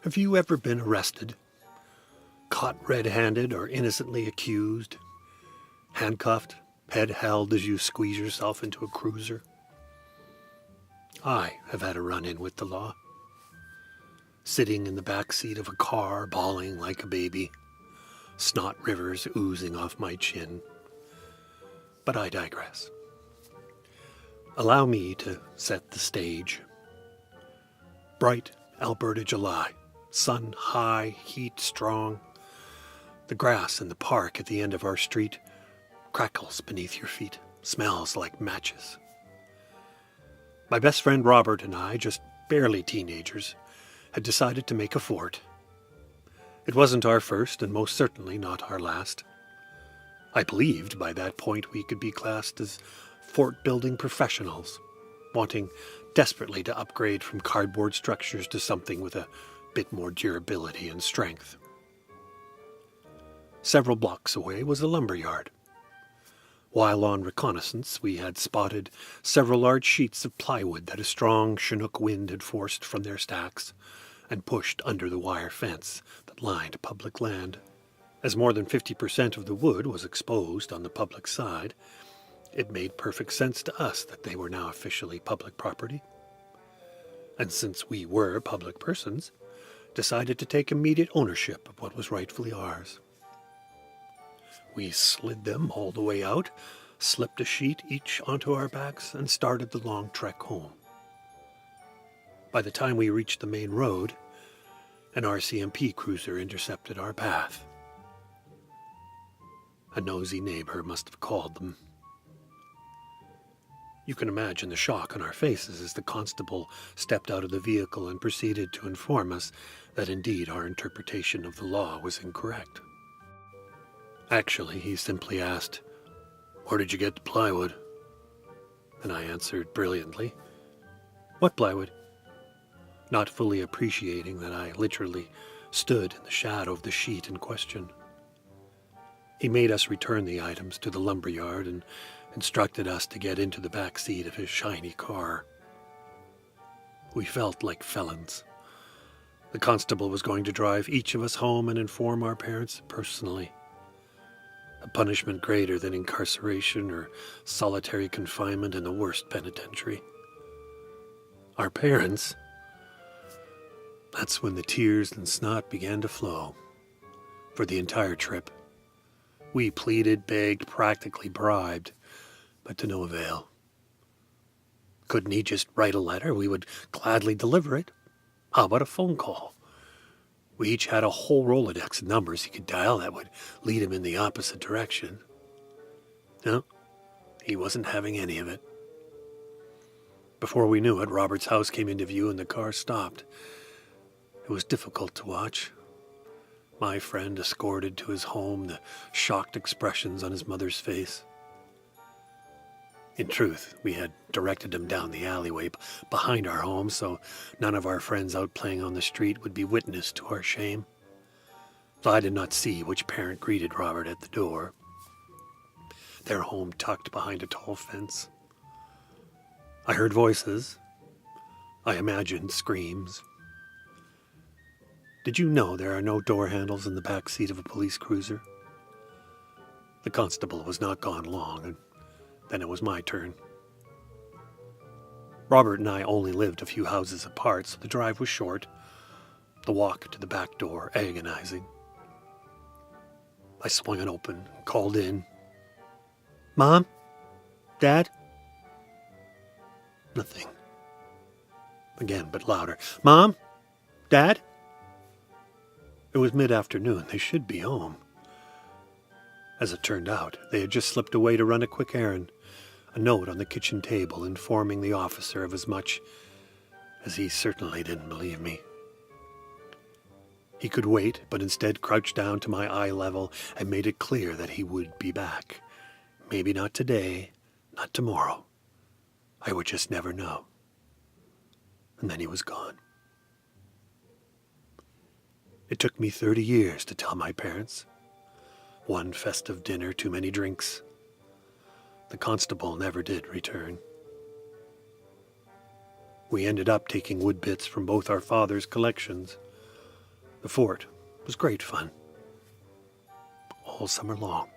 Have you ever been arrested? Caught red-handed or innocently accused? Handcuffed, head held as you squeeze yourself into a cruiser? I have had a run-in with the law. Sitting in the back seat of a car, bawling like a baby, snot rivers oozing off my chin. But I digress. Allow me to set the stage. Bright Alberta July, sun high, heat strong. The grass in the park at the end of our street crackles beneath your feet, smells like matches. My best friend Robert and I, just barely teenagers, had decided to make a fort. It wasn't our first and most certainly not our last. I believed by that point we could be classed as fort-building professionals, wanting desperately to upgrade from cardboard structures to something with a bit more durability and strength. Several blocks away was a lumber yard. While on reconnaissance, we had spotted several large sheets of plywood that a strong Chinook wind had forced from their stacks and pushed under the wire fence that lined public land. As more than 50% of the wood was exposed on the public side, it made perfect sense to us that they were now officially public property. And since we were public persons, decided to take immediate ownership of what was rightfully ours. We slid them all the way out, slipped a sheet each onto our backs, and started the long trek home. By the time we reached the main road, an RCMP cruiser intercepted our path. A nosy neighbor must have called them. You can imagine the shock on our faces as the constable stepped out of the vehicle and proceeded to inform us that indeed our interpretation of the law was incorrect. Actually, he simply asked, "Where did you get the plywood?" And I answered brilliantly, "What plywood?" Not fully appreciating that I literally stood in the shadow of the sheet in question. He made us return the items to the lumberyard and instructed us to get into the back seat of his shiny car. We felt like felons. The constable was going to drive each of us home and inform our parents personally. A punishment greater than incarceration or solitary confinement in the worst penitentiary. Our parents, that's when the tears and snot began to flow. For the entire trip, we pleaded, begged, practically bribed, but to no avail. Couldn't he just write a letter? We would gladly deliver it. How about a phone call? We each had a whole Rolodex of numbers he could dial that would lead him in the opposite direction. No, he wasn't having any of it. Before we knew it, Robert's house came into view and the car stopped. It was difficult to watch. My friend escorted to his home, the shocked expressions on his mother's face. In truth, we had directed him down the alleyway behind our home so none of our friends out playing on the street would be witness to our shame. So I did not see which parent greeted Robert at the door, their home tucked behind a tall fence. I heard voices. I imagined screams. Did you know there are no door handles in the back seat of a police cruiser? The constable was not gone long, and then it was my turn. Robert and I only lived a few houses apart, so the drive was short, the walk to the back door agonizing. I swung it open and called in. "Mom? Dad?" Nothing. Again, but louder. "Mom? Dad?" It was mid-afternoon. They should be home. As it turned out, they had just slipped away to run a quick errand, a note on the kitchen table informing the officer of as much as he certainly didn't believe me. He could wait, but instead crouched down to my eye level and made it clear that he would be back. Maybe not today, not tomorrow. I would just never know. And then he was gone. It took me 30 years to tell my parents. One festive dinner, too many drinks. The constable never did return. We ended up taking wood bits from both our father's collections. The fort was great fun all summer long.